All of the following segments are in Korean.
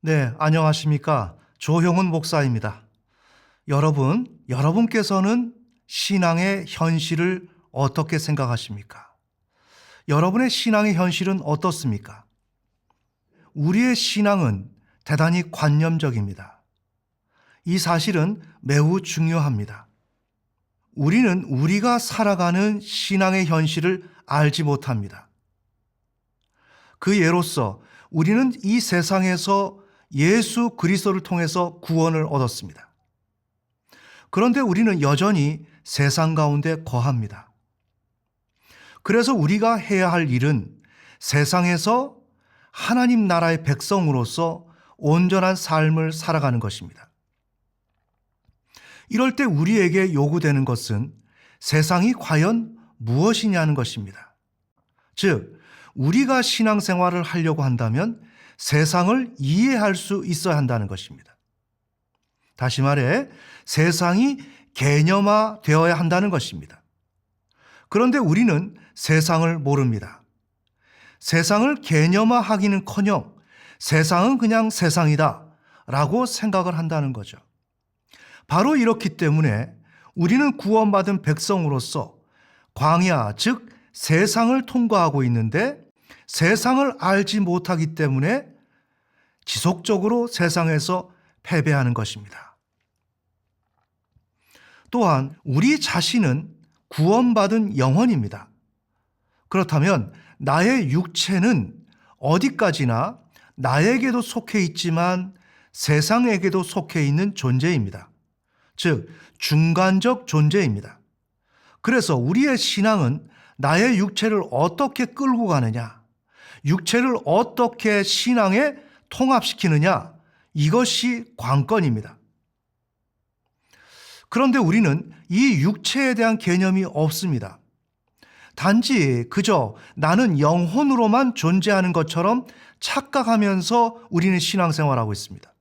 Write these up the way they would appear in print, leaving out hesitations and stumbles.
네, 안녕하십니까. 조형훈 목사입니다. 여러분께서는 신앙의 현실을 어떻게 생각하십니까? 여러분의 신앙의 현실은 어떻습니까? 우리의 신앙은 대단히 관념적입니다. 이 사실은 매우 중요합니다. 우리는 우리가 살아가는 신앙의 현실을 알지 못합니다. 그 예로서 우리는 이 세상에서 예수 그리스도를 통해서 구원을 얻었습니다. 그런데 우리는 여전히 세상 가운데 거합니다. 그래서 우리가 해야 할 일은 세상에서 하나님 나라의 백성으로서 온전한 삶을 살아가는 것입니다. 이럴 때 우리에게 요구되는 것은 세상이 과연 무엇이냐는 것입니다. 즉, 우리가 신앙생활을 하려고 한다면 세상을 이해할 수 있어야 한다는 것입니다. 다시 말해 세상이 개념화 되어야 한다는 것입니다. 그런데 우리는 세상을 모릅니다. 세상을 개념화하기는커녕 세상은 그냥 세상이다 라고 생각을 한다는 거죠. 바로 이렇기 때문에 우리는 구원받은 백성으로서 광야, 즉 세상을 통과하고 있는데 세상을 알지 못하기 때문에 지속적으로 세상에서 패배하는 것입니다. 또한 우리 자신은 구원받은 영혼입니다. 그렇다면 나의 육체는 어디까지나 나에게도 속해 있지만 세상에게도 속해 있는 존재입니다. 즉, 중간적 존재입니다. 그래서 우리의 신앙은 나의 육체를 어떻게 끌고 가느냐, 육체를 어떻게 신앙에 통합시키느냐, 이것이 관건입니다. 그런데 우리는 이 육체에 대한 개념이 없습니다. 단지 그저 나는 영혼으로만 존재하는 것처럼 착각하면서 우리는 신앙생활하고 있습니다.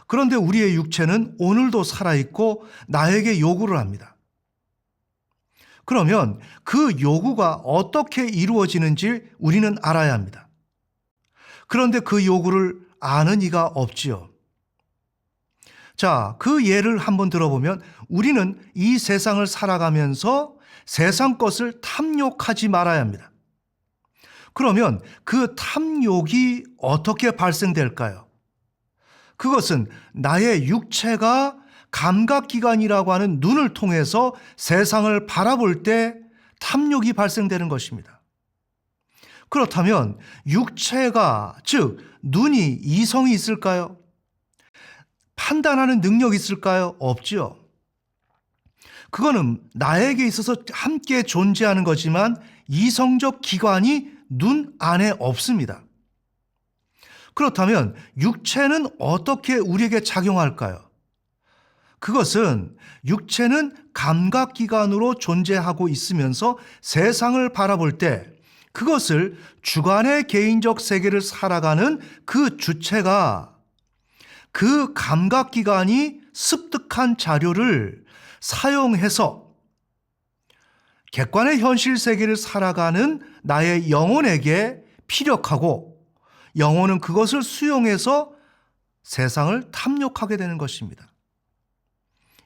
그런데 우리의 육체는 오늘도 살아있고 나에게 요구를 합니다. 그러면 그 요구가 어떻게 이루어지는지 우리는 알아야 합니다. 그런데 그 요구를 아는 이가 없지요. 자, 그 예를 한번 들어보면 우리는 이 세상을 살아가면서 세상 것을 탐욕하지 말아야 합니다. 그러면 그 탐욕이 어떻게 발생될까요? 그것은 나의 육체가 감각기관이라고 하는 눈을 통해서 세상을 바라볼 때 탐욕이 발생되는 것입니다. 그렇다면 육체가, 즉 눈이 이성이 있을까요? 판단하는 능력이 있을까요? 없지요. 그거는 나에게 있어서 함께 존재하는 거지만 이성적 기관이 눈 안에 없습니다. 그렇다면 육체는 어떻게 우리에게 작용할까요? 그것은 육체는 감각기관으로 존재하고 있으면서 세상을 바라볼 때 그것을 주관의 개인적 세계를 살아가는 그 주체가 그 감각기관이 습득한 자료를 사용해서 객관의 현실 세계를 살아가는 나의 영혼에게 피력하고 영혼은 그것을 수용해서 세상을 탐욕하게 되는 것입니다.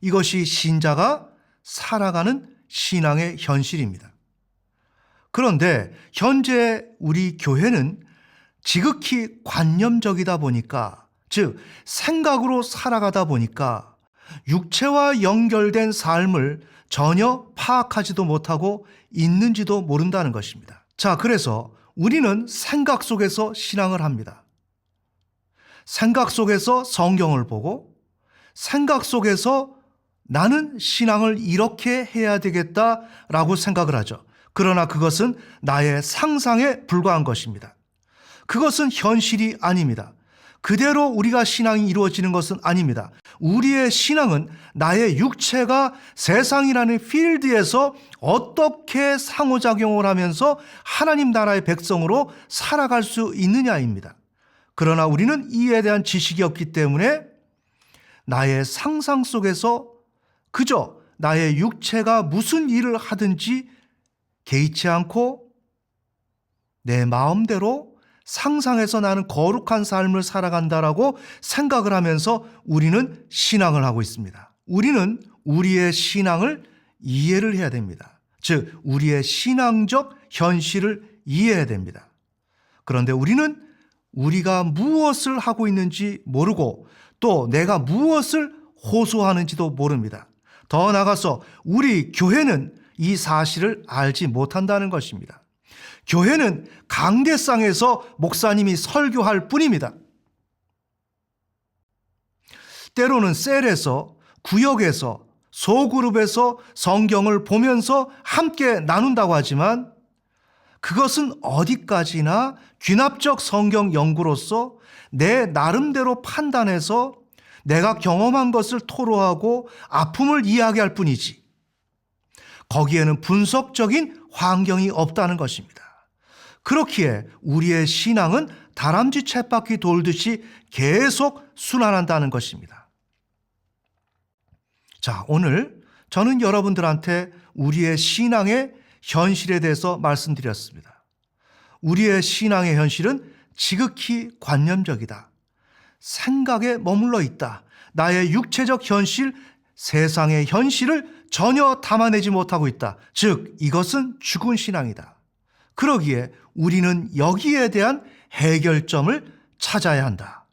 이것이 신자가 살아가는 신앙의 현실입니다. 그런데 현재 우리 교회는 지극히 관념적이다 보니까, 즉 생각으로 살아가다 보니까 육체와 연결된 삶을 전혀 파악하지도 못하고 있는지도 모른다는 것입니다. 자, 그래서 우리는 생각 속에서 신앙을 합니다. 생각 속에서 성경을 보고 생각 속에서 나는 신앙을 이렇게 해야 되겠다라고 생각을 하죠. 그러나 그것은 나의 상상에 불과한 것입니다. 그것은 현실이 아닙니다. 그대로 우리가 신앙이 이루어지는 것은 아닙니다. 우리의 신앙은 나의 육체가 세상이라는 필드에서 어떻게 상호작용을 하면서 하나님 나라의 백성으로 살아갈 수 있느냐입니다. 그러나 우리는 이에 대한 지식이 없기 때문에 나의 상상 속에서 그저 나의 육체가 무슨 일을 하든지 개의치 않고 내 마음대로 상상해서 나는 거룩한 삶을 살아간다라고 생각을 하면서 우리는 신앙을 하고 있습니다. 우리는 우리의 신앙을 이해를 해야 됩니다. 즉, 우리의 신앙적 현실을 이해해야 됩니다. 그런데 우리는 우리가 무엇을 하고 있는지 모르고 또 내가 무엇을 호소하는지도 모릅니다. 더 나아가서 우리 교회는 이 사실을 알지 못한다는 것입니다. 교회는 강대상에서 목사님이 설교할 뿐입니다. 때로는 셀에서, 구역에서, 소그룹에서 성경을 보면서 함께 나눈다고 하지만 그것은 어디까지나 귀납적 성경 연구로서 내 나름대로 판단해서 내가 경험한 것을 토로하고 아픔을 이야기할 뿐이지 거기에는 분석적인 환경이 없다는 것입니다. 그렇기에 우리의 신앙은 다람쥐 쳇바퀴 돌듯이 계속 순환한다는 것입니다. 자, 오늘 저는 여러분들한테 우리의 신앙의 현실에 대해서 말씀드렸습니다. 우리의 신앙의 현실은 지극히 관념적이다. 생각에 머물러 있다. 나의 육체적 현실, 세상의 현실을 전혀 담아내지 못하고 있다. 즉, 이것은 죽은 신앙이다. 그러기에 우리는 여기에 대한 해결점을 찾아야 한다.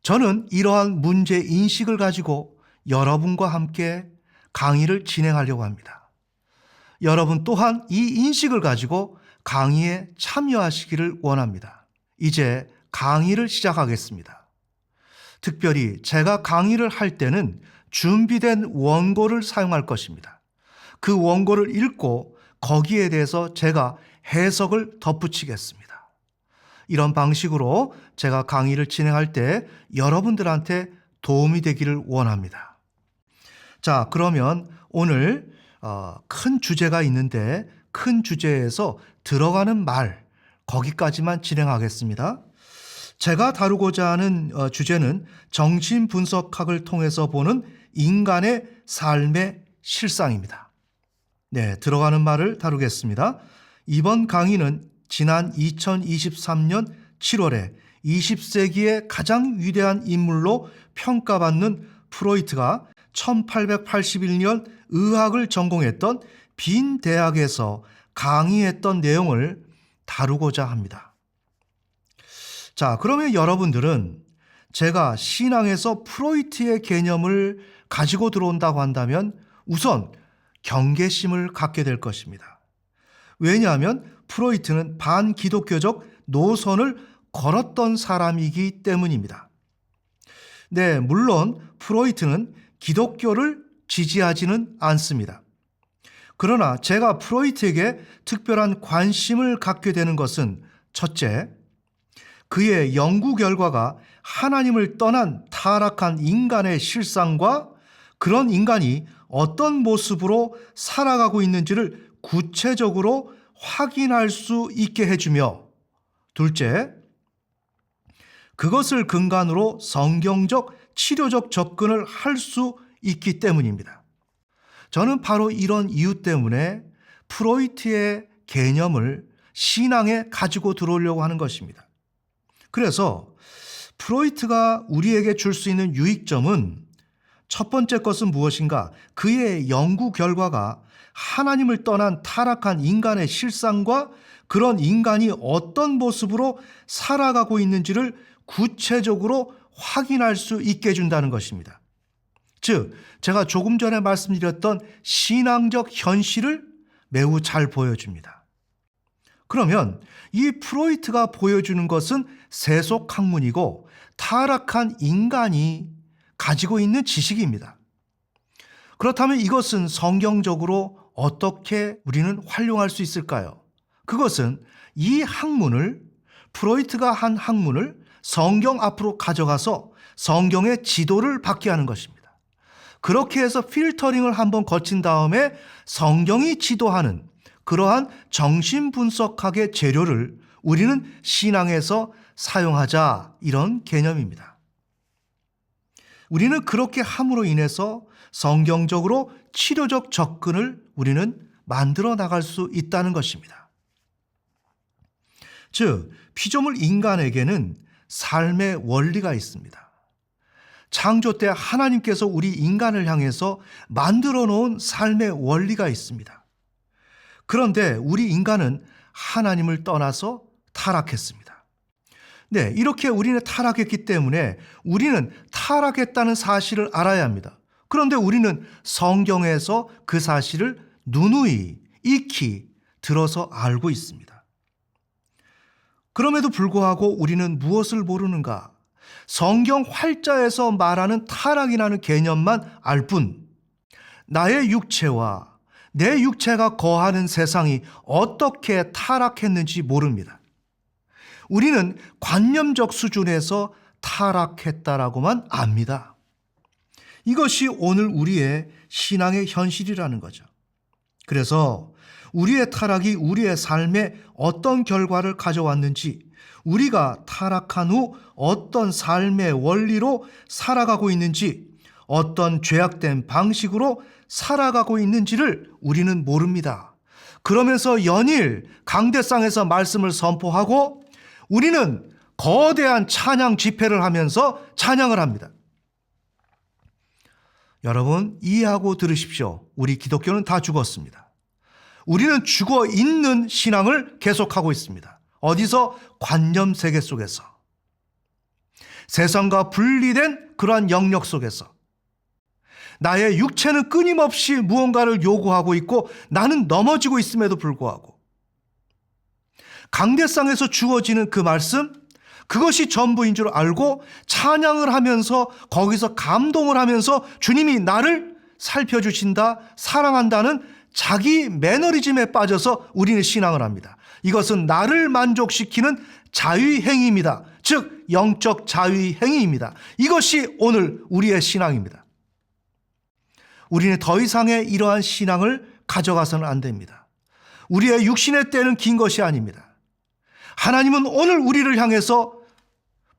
저는 이러한 문제 인식을 가지고 여러분과 함께 강의를 진행하려고 합니다. 여러분 또한 이 인식을 가지고 강의에 참여하시기를 원합니다. 이제 강의를 시작하겠습니다. 특별히 제가 강의를 할 때는 준비된 원고를 사용할 것입니다. 그 원고를 읽고 거기에 대해서 제가 해석을 덧붙이겠습니다. 이런 방식으로 제가 강의를 진행할 때 여러분들한테 도움이 되기를 원합니다. 자, 그러면 오늘 큰 주제가 있는데 큰 주제에서 들어가는 말, 거기까지만 진행하겠습니다. 제가 다루고자 하는 주제는 정신분석학을 통해서 보는 인간의 삶의 실상입니다. 네, 들어가는 말을 다루겠습니다. 이번 강의는 지난 2023년 7월에 20세기의 가장 위대한 인물로 평가받는 프로이트가 1881년 의학을 전공했던 빈 대학에서 강의했던 내용을 다루고자 합니다. 자, 그러면 여러분들은 제가 신앙에서 프로이트의 개념을 가지고 들어온다고 한다면 우선 경계심을 갖게 될 것입니다. 왜냐하면 프로이트는 반기독교적 노선을 걸었던 사람이기 때문입니다. 네, 물론 프로이트는 기독교를 지지하지는 않습니다. 그러나 제가 프로이트에게 특별한 관심을 갖게 되는 것은 첫째, 그의 연구 결과가 하나님을 떠난 타락한 인간의 실상과 그런 인간이 어떤 모습으로 살아가고 있는지를 구체적으로 확인할 수 있게 해주며, 둘째, 그것을 근간으로 성경적 치료적 접근을 할 수 있기 때문입니다. 저는 바로 이런 이유 때문에 프로이트의 개념을 신앙에 가지고 들어오려고 하는 것입니다. 그래서 프로이트가 우리에게 줄 수 있는 유익점은 첫 번째 것은 무엇인가? 그의 연구 결과가 하나님을 떠난 타락한 인간의 실상과 그런 인간이 어떤 모습으로 살아가고 있는지를 구체적으로 확인할 수 있게 해준다는 것입니다. 즉, 제가 조금 전에 말씀드렸던 신앙적 현실을 매우 잘 보여줍니다. 그러면 이 프로이트가 보여주는 것은 세속 학문이고 타락한 인간이 가지고 있는 지식입니다. 그렇다면 이것은 성경적으로 어떻게 우리는 활용할 수 있을까요? 그것은 이 학문을, 프로이트가 한 학문을 성경 앞으로 가져가서 성경의 지도를 받게 하는 것입니다. 그렇게 해서 필터링을 한번 거친 다음에 성경이 지도하는 그러한 정신분석학의 재료를 우리는 신앙에서 사용하자, 이런 개념입니다. 우리는 그렇게 함으로 인해서 성경적으로 치료적 접근을 우리는 만들어 나갈 수 있다는 것입니다. 즉, 피조물 인간에게는 삶의 원리가 있습니다. 창조 때 하나님께서 우리 인간을 향해서 만들어 놓은 삶의 원리가 있습니다. 그런데 우리 인간은 하나님을 떠나서 타락했습니다. 네, 이렇게 우리는 타락했기 때문에 우리는 타락했다는 사실을 알아야 합니다. 그런데 우리는 성경에서 그 사실을 누누이 익히 들어서 알고 있습니다. 그럼에도 불구하고 우리는 무엇을 모르는가? 성경 활자에서 말하는 타락이라는 개념만 알 뿐, 나의 육체와 내 육체가 거하는 세상이 어떻게 타락했는지 모릅니다. 우리는 관념적 수준에서 타락했다라고만 압니다. 이것이 오늘 우리의 신앙의 현실이라는 거죠. 그래서 우리의 타락이 우리의 삶에 어떤 결과를 가져왔는지, 우리가 타락한 후 어떤 삶의 원리로 살아가고 있는지, 어떤 죄악된 방식으로 살아가고 있는지를 우리는 모릅니다. 그러면서 연일 강대상에서 말씀을 선포하고 우리는 거대한 찬양 집회를 하면서 찬양을 합니다. 여러분, 이해하고 들으십시오. 우리 기독교는 다 죽었습니다. 우리는 죽어 있는 신앙을 계속하고 있습니다. 어디서? 관념 세계 속에서. 세상과 분리된 그러한 영역 속에서. 나의 육체는 끊임없이 무언가를 요구하고 있고 나는 넘어지고 있음에도 불구하고 강대상에서 주어지는 그 말씀, 그것이 전부인 줄 알고 찬양을 하면서 거기서 감동을 하면서 주님이 나를 살펴주신다, 사랑한다는 자기 매너리즘에 빠져서 우리는 신앙을 합니다. 이것은 나를 만족시키는 자유의 행위입니다. 즉 영적 자유의 행위입니다. 이것이 오늘 우리의 신앙입니다. 우리는 더 이상의 이러한 신앙을 가져가서는 안 됩니다. 우리의 육신의 때는 긴 것이 아닙니다. 하나님은 오늘 우리를 향해서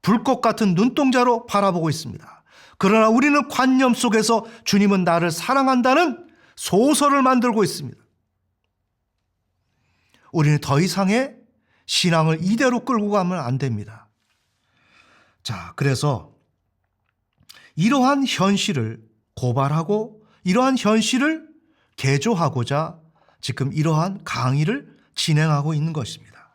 불꽃 같은 눈동자로 바라보고 있습니다. 그러나 우리는 관념 속에서 주님은 나를 사랑한다는 소설을 만들고 있습니다. 우리는 더 이상의 신앙을 이대로 끌고 가면 안 됩니다. 자, 그래서 이러한 현실을 고발하고 이러한 현실을 개조하고자 지금 이러한 강의를 진행하고 있는 것입니다.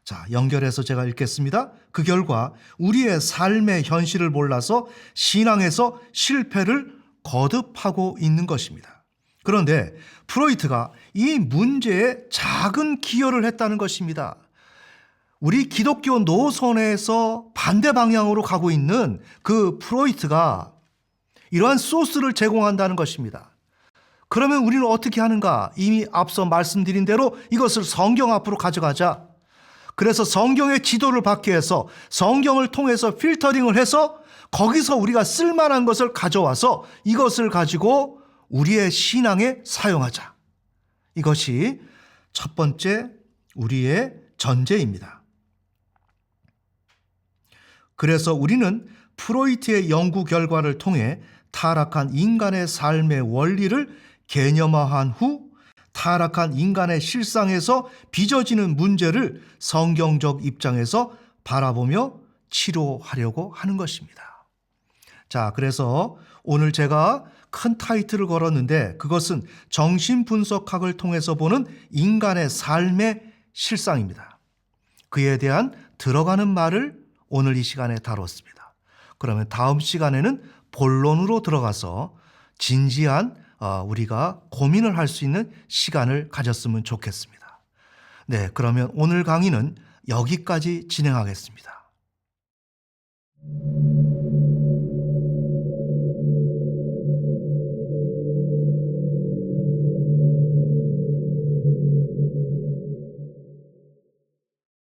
자, 연결해서 제가 읽겠습니다. 그 결과 우리의 삶의 현실을 몰라서 신앙에서 실패를 거듭하고 있는 것입니다. 그런데 프로이트가 이 문제에 작은 기여를 했다는 것입니다. 우리 기독교 노선에서 반대 방향으로 가고 있는 그 프로이트가 이러한 소스를 제공한다는 것입니다. 그러면 우리는 어떻게 하는가? 이미 앞서 말씀드린 대로 이것을 성경 앞으로 가져가자. 그래서 성경의 지도를 받기 위해서 성경을 통해서 필터링을 해서 거기서 우리가 쓸만한 것을 가져와서 이것을 가지고 우리의 신앙에 사용하자. 이것이 첫 번째 우리의 전제입니다. 그래서 우리는 프로이트의 연구 결과를 통해 타락한 인간의 삶의 원리를 개념화한 후 타락한 인간의 실상에서 빚어지는 문제를 성경적 입장에서 바라보며 치료하려고 하는 것입니다. 자, 그래서 오늘 제가 큰 타이틀을 걸었는데 그것은 정신분석학을 통해서 보는 인간의 삶의 실상입니다. 그에 대한 들어가는 말을 오늘 이 시간에 다뤘습니다. 그러면 다음 시간에는 본론으로 들어가서 진지한 우리가 고민을 할 수 있는 시간을 가졌으면 좋겠습니다. 네, 그러면 오늘 강의는 여기까지 진행하겠습니다.